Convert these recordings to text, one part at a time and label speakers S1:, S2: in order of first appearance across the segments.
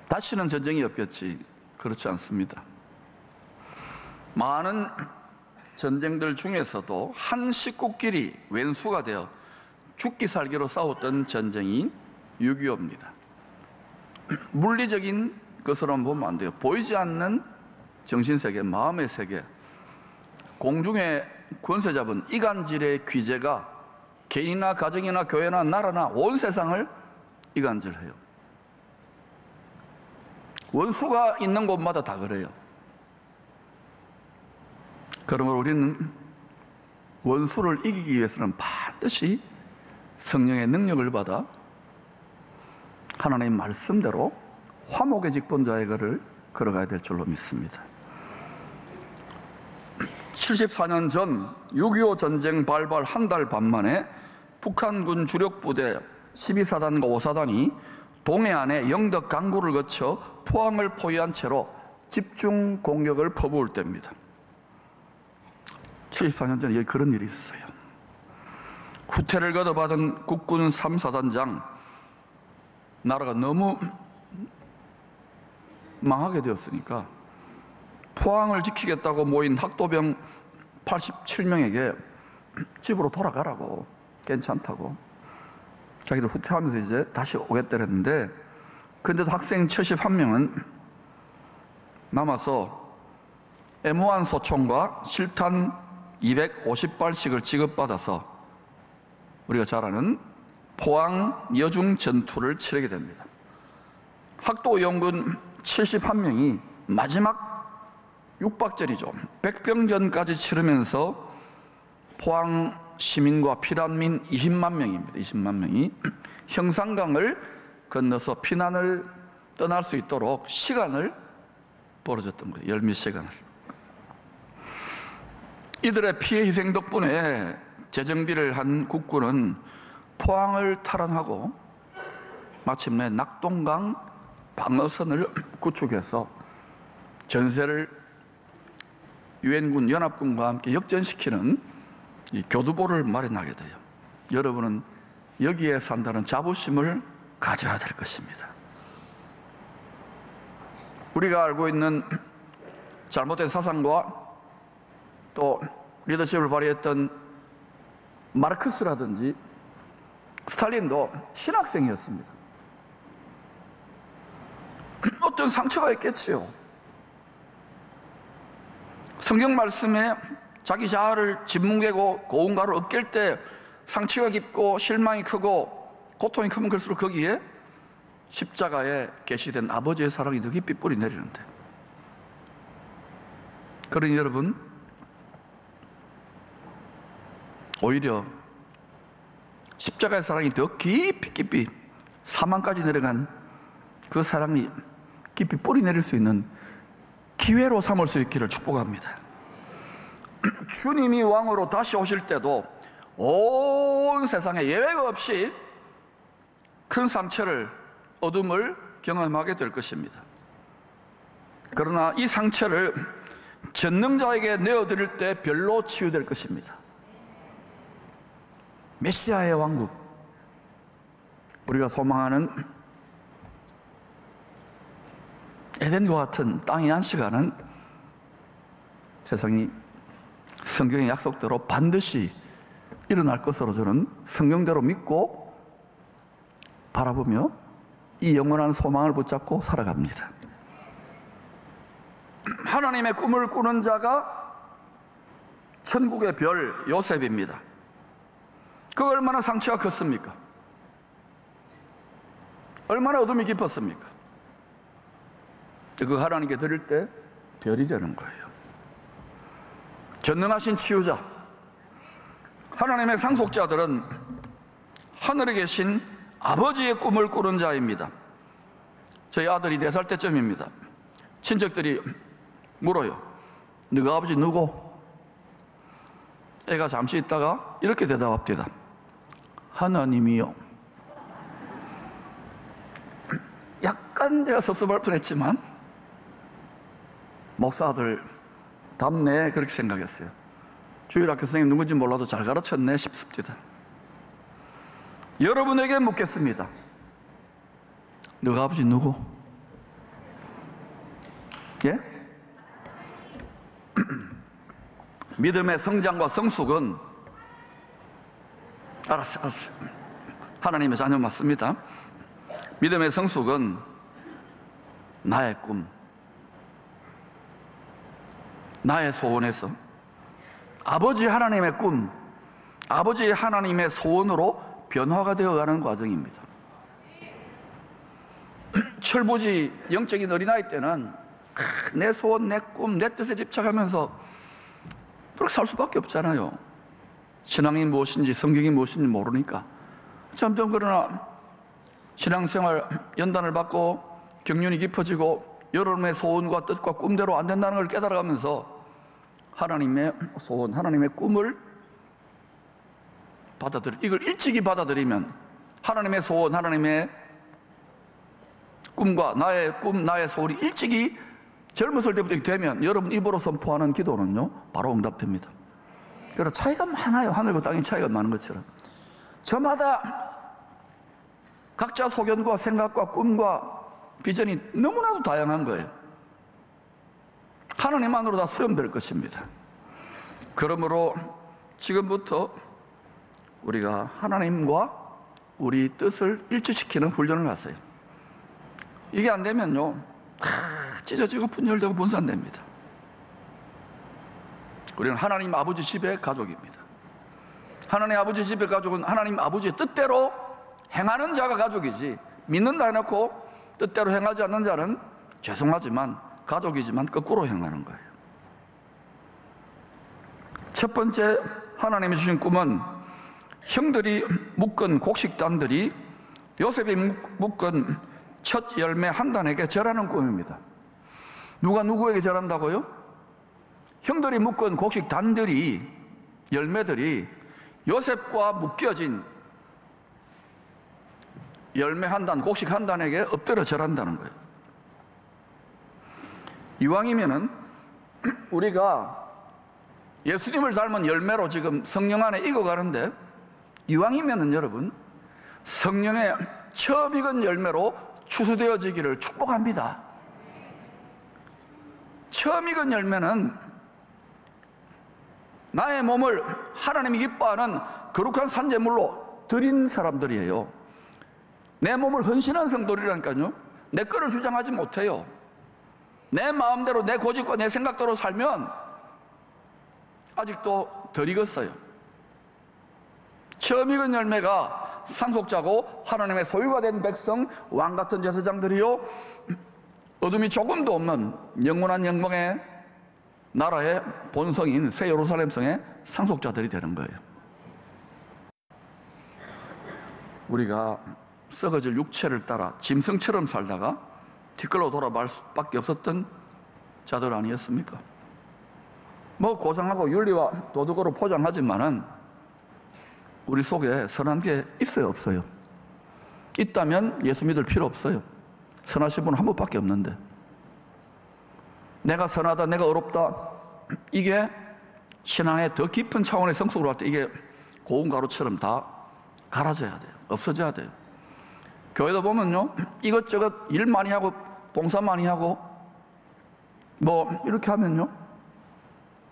S1: 다시는 전쟁이 없겠지. 그렇지 않습니다. 많은 전쟁들 중에서도 한 식구끼리 왼수가 되어 죽기 살기로 싸웠던 전쟁이 6.25입니다. 물리적인 것으로만 보면 안 돼요. 보이지 않는 정신세계, 마음의 세계, 공중의 권세 잡은 이간질의 귀재가 개인이나 가정이나 교회나 나라나 온 세상을 이간질해요. 원수가 있는 곳마다 다 그래요. 그러므로 우리는 원수를 이기기 위해서는 반드시 성령의 능력을 받아 하나님의 말씀대로 화목의 직분자의 길을 걸어가야 될 줄로 믿습니다. 74년 전 6.25 전쟁 발발 한 달 반 만에 북한군 주력 부대 12사단과 5사단이 동해안의 영덕 강구를 거쳐 포항을 포위한 채로 집중 공격을 퍼부을 때입니다. 74년 전에 여기 그런 일이 있어요. 후퇴를 거둬받은 국군 3사단장, 나라가 너무 망하게 되었으니까 포항을 지키겠다고 모인 학도병 87명에게 집으로 돌아가라고, 괜찮다고. 자기들 후퇴하면서 이제 다시 오겠다랬는데, 근데도 학생 71명은 남아서 애무한 소총과 실탄 250발씩을 지급받아서 우리가 잘 아는 포항 여중 전투를 치르게 됩니다. 학도 연군 71명이 마지막 육박전이죠. 백병전까지 치르면서 포항 시민과 피난민 20만 명입니다. 20만 명이 형산강을 건너서 피난을 떠날 수 있도록 시간을 벌어졌던 거예요. 열몇 시간을. 이들의 피해 희생 덕분에 재정비를 한 국군은 포항을 탈환하고 마침내 낙동강 방어선을 구축해서 전세를 유엔군 연합군과 함께 역전시키는 이 교두보를 마련하게 돼요. 여러분은 여기에 산다는 자부심을 가져야 될 것입니다. 우리가 알고 있는 잘못된 사상과 또 리더십을 발휘했던 마르크스라든지 스탈린도 신학생이었습니다. 어떤 상처가 있겠지요. 성경 말씀에 자기 자아를 짓뭉개고 고운가를 얻길 때 상처가 깊고 실망이 크고 고통이 크면 클수록 거기에 십자가에 계시된 아버지의 사랑이 더 깊이 뿌리 내리는데, 그러니 여러분, 오히려 십자가의 사랑이 더 깊이 사망까지 내려간 그 사랑이 깊이 뿌리 내릴 수 있는 기회로 삼을 수 있기를 축복합니다. 주님이 왕으로 다시 오실 때도 온 세상에 예외가 없이 큰 상처를, 어둠을 경험하게 될 것입니다. 그러나 이 상처를 전능자에게 내어드릴 때 별로 치유될 것입니다. 메시아의 왕국, 우리가 소망하는 에덴과 같은 땅에 안식하는 세상이 성경의 약속대로 반드시 일어날 것으로 저는 성경대로 믿고 바라보며 이 영원한 소망을 붙잡고 살아갑니다. 하나님의 꿈을 꾸는 자가 천국의 별 요셉입니다. 그 얼마나 상처가 컸습니까? 얼마나 어둠이 깊었습니까? 그 하나님께 드릴 때 별이 되는 거예요. 전능하신 치유자, 하나님의 상속자들은 하늘에 계신 아버지의 꿈을 꾸는 자입니다. 저희 아들이 4살 때쯤입니다. 친척들이 물어요. 너가 아버지 누구? 애가 잠시 있다가 이렇게 대답합니다. 하나님이요. 약간 제가 섭섭할 뻔했지만 목사 아들 답네, 그렇게 생각했어요. 주일학교 선생님 누군지 몰라도 잘 가르쳤네 싶습니다. 여러분에게 묻겠습니다. 너가 아버지 누구? 예? 믿음의 성장과 성숙은, 알았어. 하나님의 자녀 맞습니다. 믿음의 성숙은 나의 꿈, 나의 소원에서 아버지 하나님의 꿈, 아버지 하나님의 소원으로 변화가 되어가는 과정입니다. 철부지 영적인 어린아이 때는 내 소원, 내 꿈, 내 뜻에 집착하면서 그렇게 살 수밖에 없잖아요. 신앙이 무엇인지, 성경이 무엇인지 모르니까. 점점 그러나 신앙생활 연단을 받고 경륜이 깊어지고 여러분의 소원과 뜻과 꿈대로 안 된다는 걸 깨달아가면서 하나님의 소원, 하나님의 꿈을 이걸 일찍이 받아들이면 하나님의 소원, 하나님의 꿈과 나의 꿈, 나의 소원이 일찍이 젊었을 때부터 되면 여러분 입으로 선포하는 기도는요 바로 응답됩니다. 그래서 차이가 많아요. 하늘과 땅의 차이가 많은 것처럼 저마다 각자 소견과 생각과 꿈과 비전이 너무나도 다양한 거예요. 하나님만으로 다 수렴될 것입니다. 그러므로 지금부터 우리가 하나님과 우리 뜻을 일치시키는 훈련을 하세요. 이게 안 되면요 찢어지고 분열되고 분산됩니다. 우리는 하나님 아버지 집의 가족입니다. 하나님 아버지 집의 가족은 하나님 아버지의 뜻대로 행하는 자가 가족이지, 믿는다 해놓고 뜻대로 행하지 않는 자는 죄송하지만 가족이지만 거꾸로 행하는 거예요. 첫 번째 하나님이 주신 꿈은 형들이 묶은 곡식단들이 요셉이 묶은 첫 열매 한 단에게 절하는 꿈입니다. 누가 누구에게 절한다고요? 형들이 묶은 곡식단들이, 열매들이 요셉과 묶여진 열매 한 단, 곡식 한 단에게 엎드려 절한다는 거예요. 이왕이면은 우리가 예수님을 닮은 열매로 지금 성령 안에 익어가는데, 이왕이면은 여러분 성령의 처음 익은 열매로 추수되어지기를 축복합니다. 처음 익은 열매는 나의 몸을 하나님이 기뻐하는 거룩한 산제물로 드린 사람들이에요. 내 몸을 헌신한 성도리라니까요. 내 거를 주장하지 못해요. 내 마음대로 내 고집과 내 생각대로 살면 아직도 덜 익었어요. 처음 익은 열매가 상속자고 하나님의 소유가 된 백성, 왕같은 제사장들이요, 어둠이 조금도 없는 영원한 영광의 나라의 본성인 새 예루살렘 성의 상속자들이 되는 거예요. 우리가 썩어질 육체를 따라 짐승처럼 살다가 뒷걸로 돌아갈 수밖에 없었던 자들 아니었습니까? 뭐 고상하고 윤리와 도덕으로 포장하지만은 우리 속에 선한 게 있어요, 없어요? 있다면 예수 믿을 필요 없어요. 선하신 분은 한 분밖에 없는데, 내가 선하다, 내가 어렵다, 이게 신앙의 더 깊은 차원의 성숙으로 할 때 이게 고운 가루처럼 다 갈아져야 돼요. 없어져야 돼요. 교회도 보면요, 이것저것 일 많이 하고 봉사 많이 하고 뭐 이렇게 하면요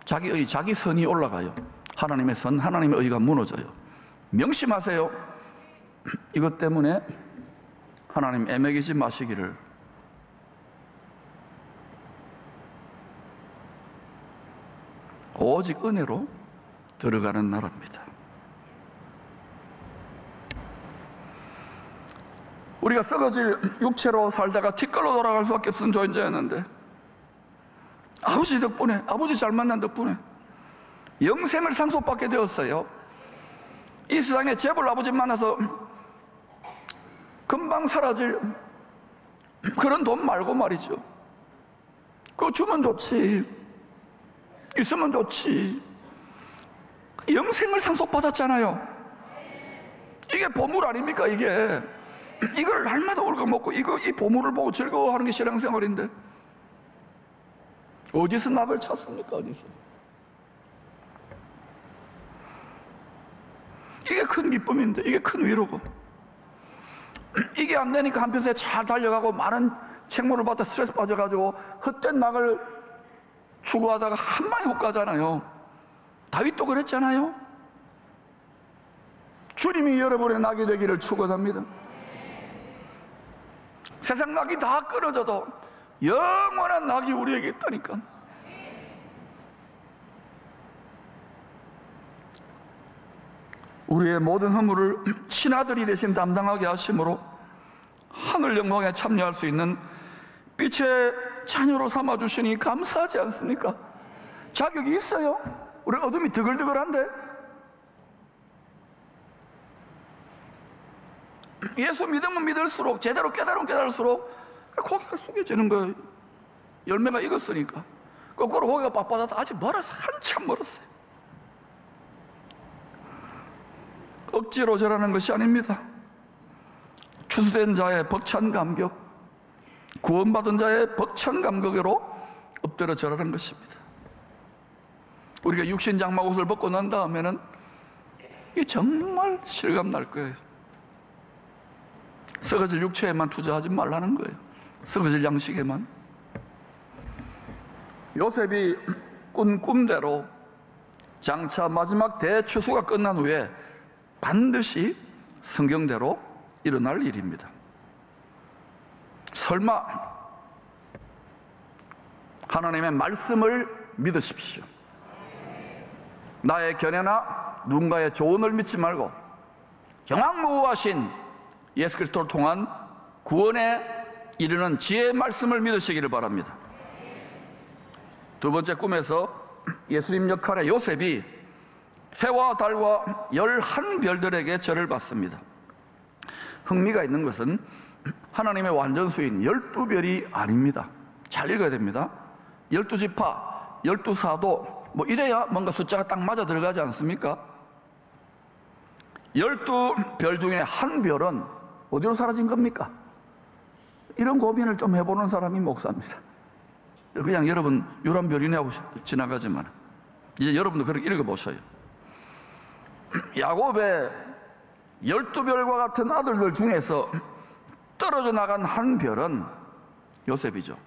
S1: 자기 선이 올라가요. 하나님의 선, 하나님의 의가 무너져요. 명심하세요. 이것 때문에 하나님 애매기지 마시기를. 오직 은혜로 들어가는 나라입니다. 우리가 썩어질 육체로 살다가 뒷걸로 돌아갈 수밖에 없는 존재였는데 아버지 덕분에, 아버지 잘 만난 덕분에 영생을 상속받게 되었어요. 이 세상에 재벌 아버지 만나서 금방 사라질 그런 돈 말고 말이죠, 그거 주면 좋지, 있으면 좋지. 영생을 상속받았잖아요. 이게 보물 아닙니까? 이걸 날마다 올거먹고 이 보물을 보고 즐거워하는 게 신앙생활인데 어디서 낙을 찾습니까? 어디서? 이게 큰 기쁨인데, 이게 큰 위로고, 이게 안 되니까 한평생 잘 달려가고 많은 책무를 받아 스트레스 빠져가지고 헛된 낙을 추구하다가 한 방에 못 가잖아요. 다윗도 그랬잖아요. 주님이 여러분의 낙이 되기를 축원합니다. 세상 낙이 다 끊어져도 영원한 낙이 우리에게 있다니까. 우리의 모든 허물을 친아들이 대신 담당하게 하심으로 하늘 영광에 참여할 수 있는 빛의 자녀로 삼아주시니 감사하지 않습니까? 자격이 있어요. 우리 어둠이 드글드글한데 예수 믿으면 믿을수록, 제대로 깨달으면 깨달을수록 고개가 숙여지는 거예요. 열매가 익었으니까. 거꾸로 고개가 빳빳하다. 아직 멀어서, 한참 멀었어요. 억지로 절하는 것이 아닙니다. 추수된 자의 벅찬 감격, 구원받은 자의 벅찬 감격으로 엎드려 절하는 것입니다. 우리가 육신 장막 옷을 벗고 난 다음에는 이게 정말 실감 날 거예요. 썩어질 육체에만 투자하지 말라는 거예요. 썩어질 양식에만. 요셉이 꾼 꿈대로 장차 마지막 대추수가 끝난 후에 반드시 성경대로 일어날 일입니다. 설마 하나님의 말씀을 믿으십시오. 나의 견해나 누군가의 조언을 믿지 말고 정확무구하신 예수 그리스도를 통한 구원에 이르는 지혜의 말씀을 믿으시기를 바랍니다. 두 번째 꿈에서 예수님 역할의 요셉이 해와 달과 11별들에게 절을 받습니다. 흥미가 있는 것은 하나님의 완전수인 12별이 아닙니다. 잘 읽어야 됩니다. 12지파, 12사도 뭐 이래야 뭔가 숫자가 딱 맞아 들어가지 않습니까? 12별 중에 한 별은 어디로 사라진 겁니까? 이런 고민을 좀 해보는 사람이 목사입니다. 그냥 여러분 유람별이네 하고 지나가지만 이제 여러분도 그렇게 읽어보셔요. 야곱의 12별과 같은 아들들 중에서 떨어져 나간 한 별은 요셉이죠.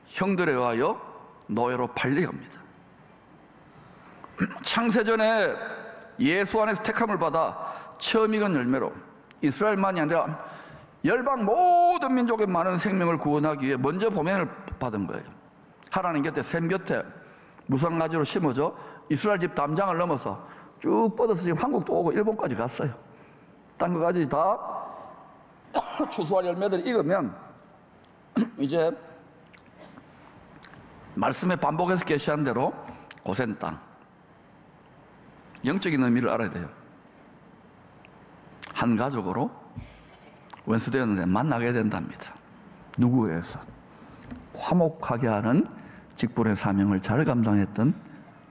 S1: 형들에 의하여 노예로 팔려갑니다. 창세전에 예수 안에서 택함을 받아 처음 익은 열매로 이스라엘만이 아니라 열방 모든 민족의 많은 생명을 구원하기 위해 먼저 보명을 받은 거예요. 하나님 곁에 샘 곁에 무성가지로 심어져 이스라엘 집 담장을 넘어서 쭉 뻗어서 지금 한국도 오고 일본까지 갔어요. 딴 거까지 다 추수할 열매들이 익으면 이제 말씀에 반복해서 계시한 대로 고센 땅, 영적인 의미를 알아야 돼요. 한 가족으로 원수되었는데 만나게 된답니다. 누구에 의해서? 화목하게 하는 직분의 사명을 잘 감당했던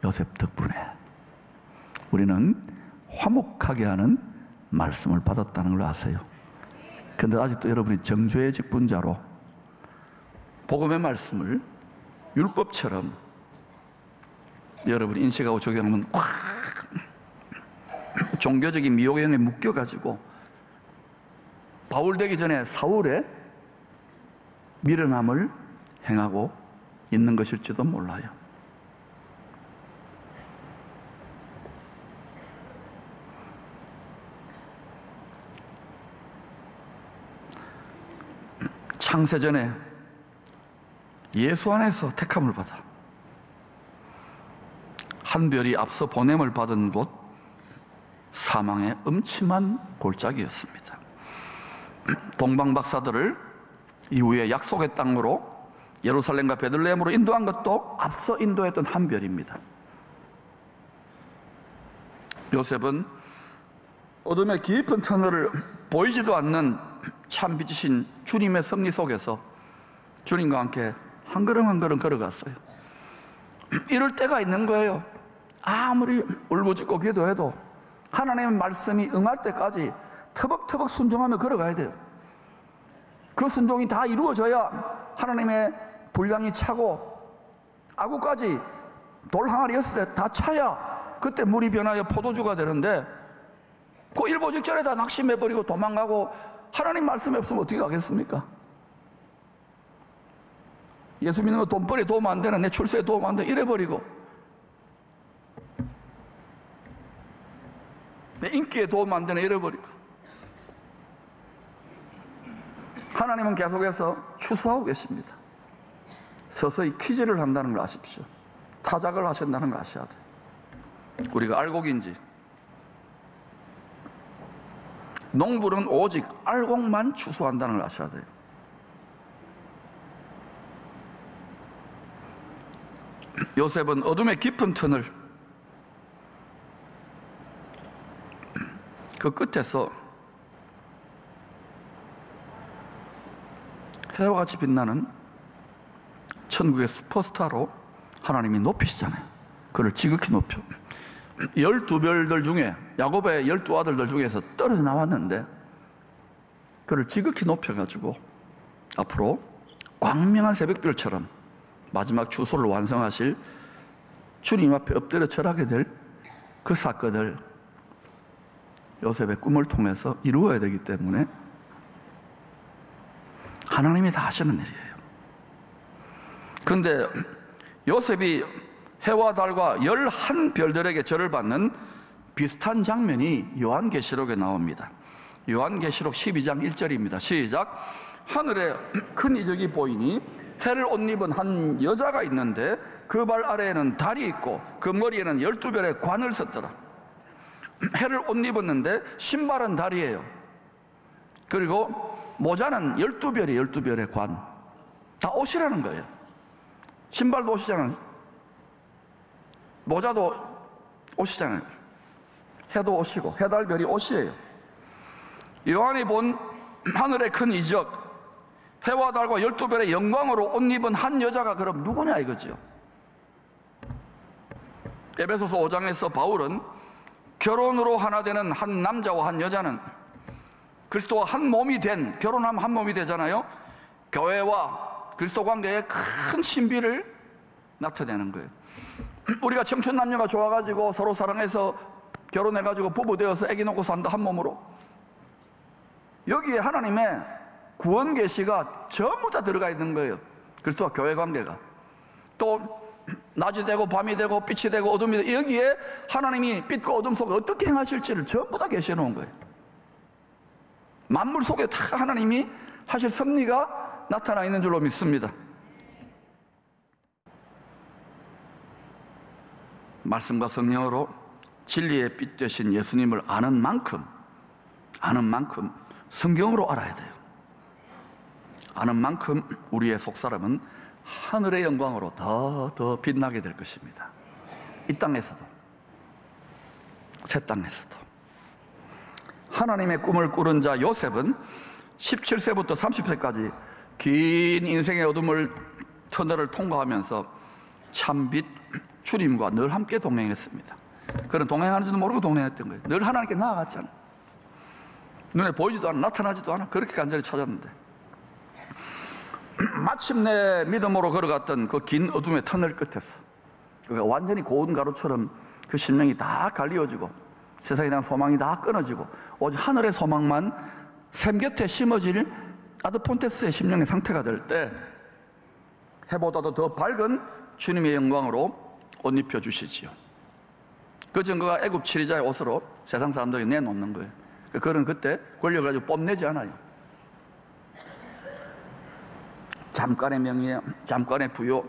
S1: 요셉 덕분에 우리는 화목하게 하는 말씀을 받았다는 걸 아세요. 그런데 아직도 여러분이 정죄의 직분자로 복음의 말씀을 율법처럼 여러분이 인식하고 적용하면 꽉 종교적인 미혹형에 묶여가지고 바울 되기 전에 사울의 미련함을 행하고 있는 것일지도 몰라요. 창세전에 예수 안에서 택함을 받아 한 별이 앞서 보냄을 받은 곳 사망의 음침한 골짜기였습니다. 동방 박사들을 이후에 약속의 땅으로 예루살렘과 베들레헴으로 인도한 것도 앞서 인도했던 한 별입니다. 요셉은 어둠의 깊은 터널을 보이지도 않는 참 빛이신 주님의 섭리 속에서 주님과 함께 한 걸음 한 걸음 걸어갔어요. 이럴 때가 있는 거예요. 아무리 울부짖고 기도해도 하나님의 말씀이 응할 때까지 터벅터벅 순종하며 걸어가야 돼요. 그 순종이 다 이루어져야 하나님의 분량이 차고 아구까지 돌 항아리였을 때 다 차야 그때 물이 변하여 포도주가 되는데 그 일보 직전에 다 낙심해버리고 도망가고 하나님 말씀이 없으면 어떻게 가겠습니까? 예수 믿는 거 돈벌이에 도움 안 되나, 내 출세에 도움 안 되나 이래버리고, 내 인기에 도움 안 되나 이래버리고, 하나님은 계속해서 추수하고 계십니다. 서서히 퀴즈를 한다는 걸 아십시오. 타작을 하신다는 걸 아셔야 돼요. 우리가 알곡인지, 농부는 오직 알곡만 추수한다는 걸 아셔야 돼요. 요셉은 어둠의 깊은 터널 그 끝에서 해와 같이 빛나는 천국의 슈퍼스타로 하나님이 높이시잖아요. 그를 지극히 높여 12별들 중에, 야곱의 12아들들 중에서 떨어져 나왔는데 그를 지극히 높여가지고 앞으로 광명한 새벽별처럼 마지막 주소를 완성하실 주님 앞에 엎드려 절하게 될 그 사건을 요셉의 꿈을 통해서 이루어야 되기 때문에 하나님이 다 하시는 일이에요. 그런데 요셉이 해와 달과 11별들에게 절을 받는 비슷한 장면이 요한계시록에 나옵니다. 요한계시록 12장 1절입니다. 시작. 하늘에 큰 이적이 보이니 해를 옷 입은 한 여자가 있는데 그 발 아래에는 달이 있고 그 머리에는 12별의 관을 썼더라. 해를 옷 입었는데 신발은 달이에요. 그리고 모자는 12별이 12별의 관. 다 옷이라는 거예요. 신발도 옷이잖아요. 모자도 옷이잖아요. 해도 옷이고 해달별이 옷이에요. 요한이 본 하늘의 큰 이적, 해와 달과 12별의 영광으로 옷 입은 한 여자가 그럼 누구냐 이거죠. 에베소서 5장에서 바울은 결혼으로 하나 되는 한 남자와 한 여자는 그리스도와 한 몸이 된, 결혼하면 한 몸이 되잖아요. 교회와 그리스도 관계에 큰 신비를 나타내는 거예요. 우리가 청춘 남녀가 좋아가지고 서로 사랑해서 결혼해가지고 부부 되어서 아기 놓고 산다, 한 몸으로. 여기에 하나님의 구원 계시가 전부 다 들어가 있는 거예요. 그리스도와 교회 관계가. 또 낮이 되고 밤이 되고 빛이 되고 어둠이 되고, 여기에 하나님이 빛과 어둠 속에 어떻게 행하실지를 전부 다 계시해 놓은 거예요. 만물 속에 다 하나님이 하실 섭리가 나타나 있는 줄로 믿습니다. 말씀과 성령으로 진리의 빛 되신 예수님을 아는 만큼 성경으로 알아야 돼요. 아는 만큼 우리의 속사람은 하늘의 영광으로 더 빛나게 될 것입니다. 이 땅에서도, 새 땅에서도. 하나님의 꿈을 꾸는 자 요셉은 17세부터 30세까지 긴 인생의 어둠을, 터널을 통과하면서 참빛 주님과 늘 함께 동행했습니다. 그는 동행하는지도 모르고 동행했던 거예요. 늘 하나님께 나아갔잖아요. 눈에 보이지도 않아, 나타나지도 않아. 그렇게 간절히 찾았는데 마침내 믿음으로 걸어갔던 그 긴 어둠의 터널 끝에서, 그러니까 완전히 고운 가루처럼 그 심령이 다 갈리워지고 세상에 대한 소망이 다 끊어지고 오직 하늘의 소망만 샘 곁에 심어질 아드폰테스의 심령의 상태가 될 때 해보다도 더 밝은 주님의 영광으로 옷 입혀 주시지요. 그 증거가 애굽 치리자의 옷으로 세상 사람들이 내놓는 거예요. 그는 그때 권력을 가지고 뽐내지 않아요. 잠깐의 명예, 잠깐의 부요,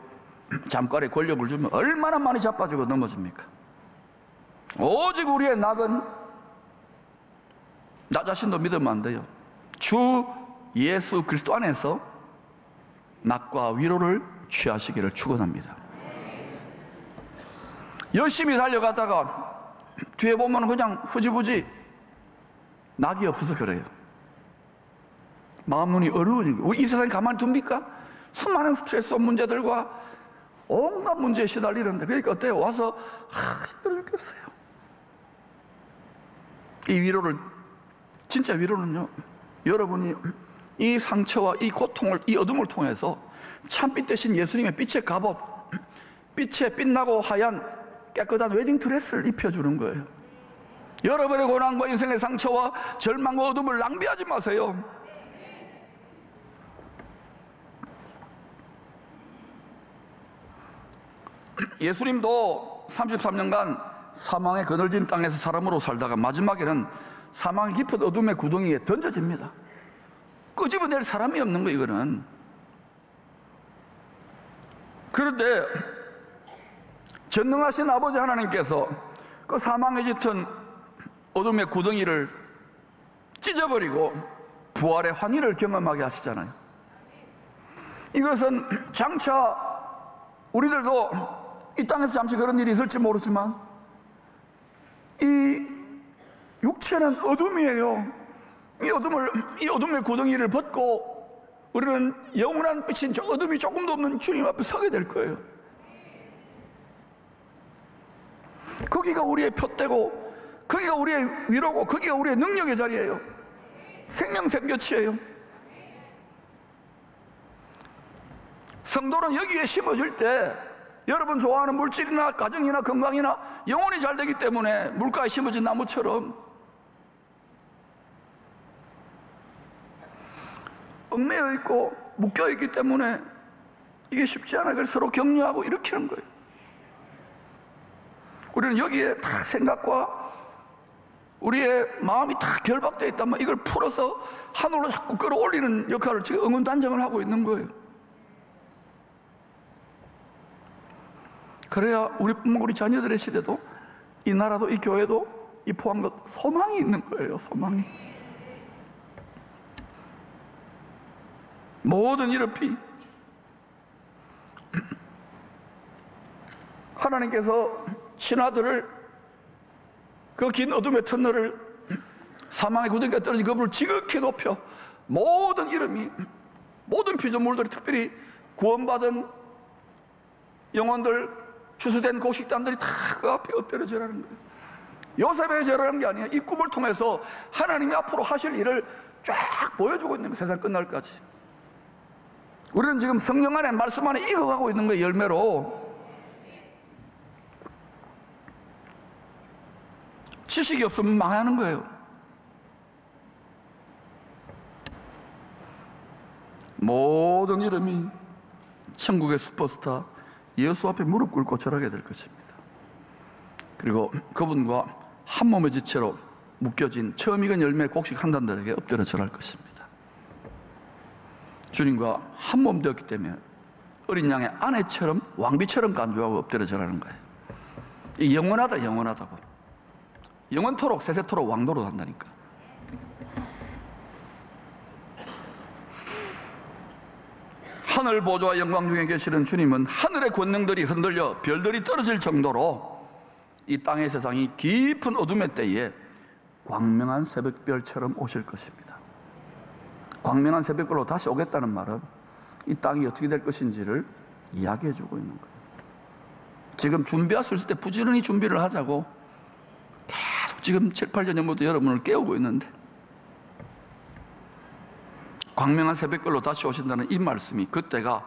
S1: 잠깐의 권력을 주면 얼마나 많이 자빠지고 넘어집니까? 오직 우리의 낙은, 나 자신도 믿으면 안 돼요. 주 예수 그리스도 안에서 낙과 위로를 취하시기를 축원합니다. 열심히 달려가다가 뒤에 보면 그냥 흐지부지 낙이 없어서 그래요. 마음 눈이 어두워진 거예요. 이 세상에 가만히 둡니까? 수많은 스트레스 문제들과 온갖 문제에 시달리는데, 그러니까 어때요? 와서 힘들어 죽겠어요. 이 위로를, 진짜 위로는요, 여러분이 이 상처와 이 고통을, 이 어둠을 통해서 참빛 대신 예수님의 빛의 갑옷, 빛에 빛나고 하얀 깨끗한 웨딩 드레스를 입혀주는 거예요. 여러분의 고난과 인생의 상처와 절망과 어둠을 낭비하지 마세요. 예수님도 33년간 사망의 그늘진 땅에서 사람으로 살다가 마지막에는 사망의 깊은 어둠의 구덩이에 던져집니다. 끄집어낼 사람이 없는 거, 이거는. 그런데 전능하신 아버지 하나님께서 그 사망에 짙은 어둠의 구덩이를 찢어버리고 부활의 환희를 경험하게 하시잖아요. 이것은 장차 우리들도 이 땅에서 잠시 그런 일이 있을지 모르지만 이 육체는 어둠이에요. 이 어둠의 구덩이를 벗고 우리는 영원한 빛인 저 어둠이 조금도 없는 주님 앞에 서게 될 거예요. 거기가 우리의 표대고, 거기가 우리의 위로고, 거기가 우리의 능력의 자리예요. 생명샘교치예요. 성도는 여기에 심어질 때 여러분 좋아하는 물질이나 가정이나 건강이나 영혼이 잘 되기 때문에 물가에 심어진 나무처럼 얽매여 있고 묶여 있기 때문에 이게 쉽지 않아요. 그래서 서로 격려하고 이렇게 하는 거예요. 우리는 여기에 다 생각과 우리의 마음이 다 결박되어 있다면 이걸 풀어서 하늘로 자꾸 끌어올리는 역할을 지금 응원단장을 하고 있는 거예요. 그래야 우리뿐만 우리 자녀들의 시대도, 이 나라도, 이 교회도, 이 포항도 소망이 있는 거예요. 소망이. 모든 이르피 하나님께서 친아들을 그 긴 어둠의 터널을 사망의 구덩이가 떨어진 그분을 지극히 높여 모든 이름이, 모든 피조물들이, 특별히 구원받은 영혼들, 추수된 곡식단들이 다 그 앞에 엎드려지라는 거예요. 요셉의 절하는 게 아니에요. 이 꿈을 통해서 하나님이 앞으로 하실 일을 쫙 보여주고 있는 거예요. 세상 끝날까지. 우리는 지금 성령 안에, 말씀 안에 익어가고 있는 거예요. 열매로. 지식이 없으면 망하는 거예요. 모든 이름이 천국의 슈퍼스타 예수 앞에 무릎 꿇고 절하게 될 것입니다. 그리고 그분과 한 몸의 지체로 묶여진 처음 익은 열매의 곡식 한 단들에게 엎드려 절할 것입니다. 주님과 한 몸 되었기 때문에 어린 양의 아내처럼, 왕비처럼 간주하고 엎드려 절하는 거예요. 이 영원하다, 영원하다고. 영원토록, 세세토록 왕노릇 한다니까. 하늘 보좌와 영광 중에 계시는 주님은 하늘의 권능들이 흔들려 별들이 떨어질 정도로 이 땅의 세상이 깊은 어둠의 때에 광명한 새벽별처럼 오실 것입니다. 광명한 새벽별로 다시 오겠다는 말은 이 땅이 어떻게 될 것인지를 이야기해 주고 있는 거예요. 지금 준비할 수 있을 때 부지런히 준비를 하자고 계속 지금 7, 8년 전부터 여러분을 깨우고 있는데, 광명한 새벽별로 다시 오신다는 이 말씀이 그때가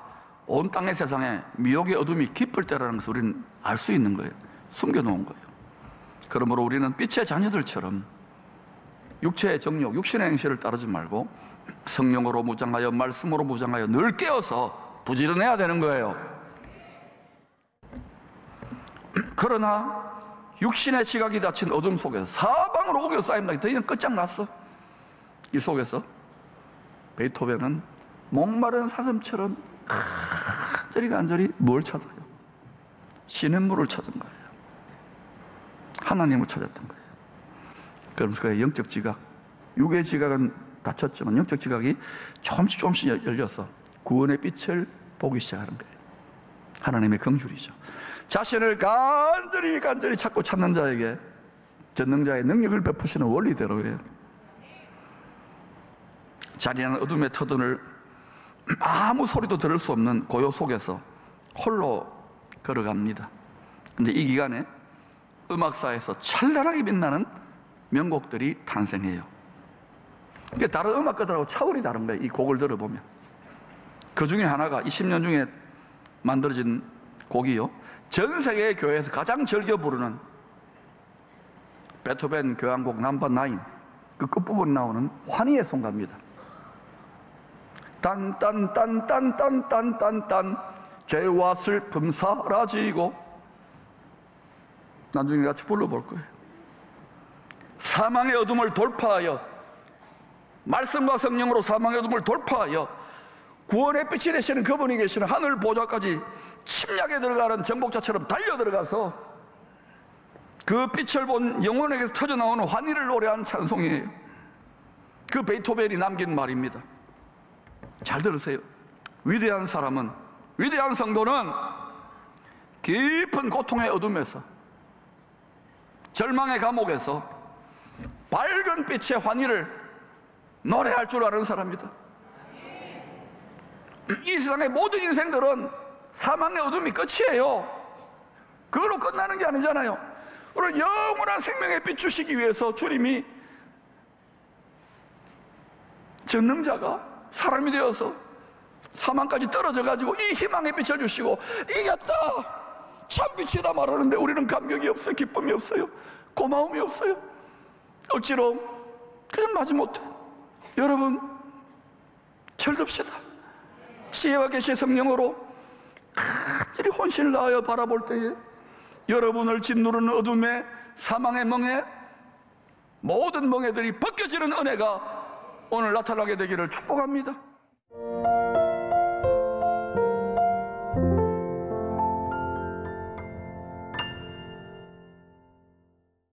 S1: 온 땅의 세상에 미혹의 어둠이 깊을 때라는 것을 우리는 알 수 있는 거예요. 숨겨놓은 거예요. 그러므로 우리는 빛의 자녀들처럼 육체의 정욕, 육신의 행실을 따르지 말고 성령으로 무장하여, 말씀으로 무장하여 늘 깨어서 부지런해야 되는 거예요. 그러나 육신의 지각이 닫힌 어둠 속에서 사방으로 우겨 쌓입니다. 더 이상 끝장났어. 이 속에서 베토벤은 목마른 사슴처럼 간절히 뭘 찾아요? 시냇물을 찾은 거예요. 하나님을 찾았던 거예요. 그러면서 그의 영적 지각, 육의 지각은 닫혔지만 영적 지각이 조금씩 열려서 구원의 빛을 보기 시작하는 거예요. 하나님의 긍휼이죠. 자신을 간절히 찾고 찾는 자에게 전능자의 능력을 베푸시는 원리대로예요. 잔인한 어둠의 터널을 아무 소리도 들을 수 없는 고요 속에서 홀로 걸어갑니다. 근데 이 기간에 음악사에서 찬란하게 빛나는 명곡들이 탄생해요. 그게 다른 음악가들하고 차원이 다른 거예요. 이 곡을 들어보면. 그 중에 하나가 20년 중에 만들어진 곡이요, 전 세계의 교회에서 가장 즐겨 부르는 베토벤 교향곡 넘버 9, 그 끝부분에 나오는 환희의 송가입니다. 딴딴딴딴딴딴딴 죄와 슬픔 사라지고, 나중에 같이 불러볼 거예요. 사망의 어둠을 돌파하여, 말씀과 성령으로 사망의 어둠을 돌파하여 구원의 빛이 되시는 그분이 계시는 하늘 보좌까지 침략에 들어가는 정복자처럼 달려 들어가서 그 빛을 본 영혼에게서 터져나오는 환희를 노래한 찬송이에요. 그 베토벤이 남긴 말입니다. 잘 들으세요. 위대한 사람은, 위대한 성도는 깊은 고통의 어둠에서, 절망의 감옥에서 밝은 빛의 환희를 노래할 줄 아는 사람이다. 이 세상의 모든 인생들은 사망의 어둠이 끝이에요. 그걸로 끝나는 게 아니잖아요. 우리 영원한 생명의 빛 주시기 위해서 주님이 전능자가 사람이 되어서 사망까지 떨어져 가지고 이 희망의 빛을 주시고 이겼다, 참 빛이다 말하는데 우리는 감격이 없어요. 기쁨이 없어요. 고마움이 없어요. 억지로 그냥 마지 못해. 여러분, 철듭시다. 지혜와 계시의 성령으로 간절히 혼신을 다하여 바라볼 때에 여러분을 짓누르는 어둠의 사망의 멍에 모든 멍에들이 벗겨지는 은혜가 오늘 나타나게 되기를 축복합니다.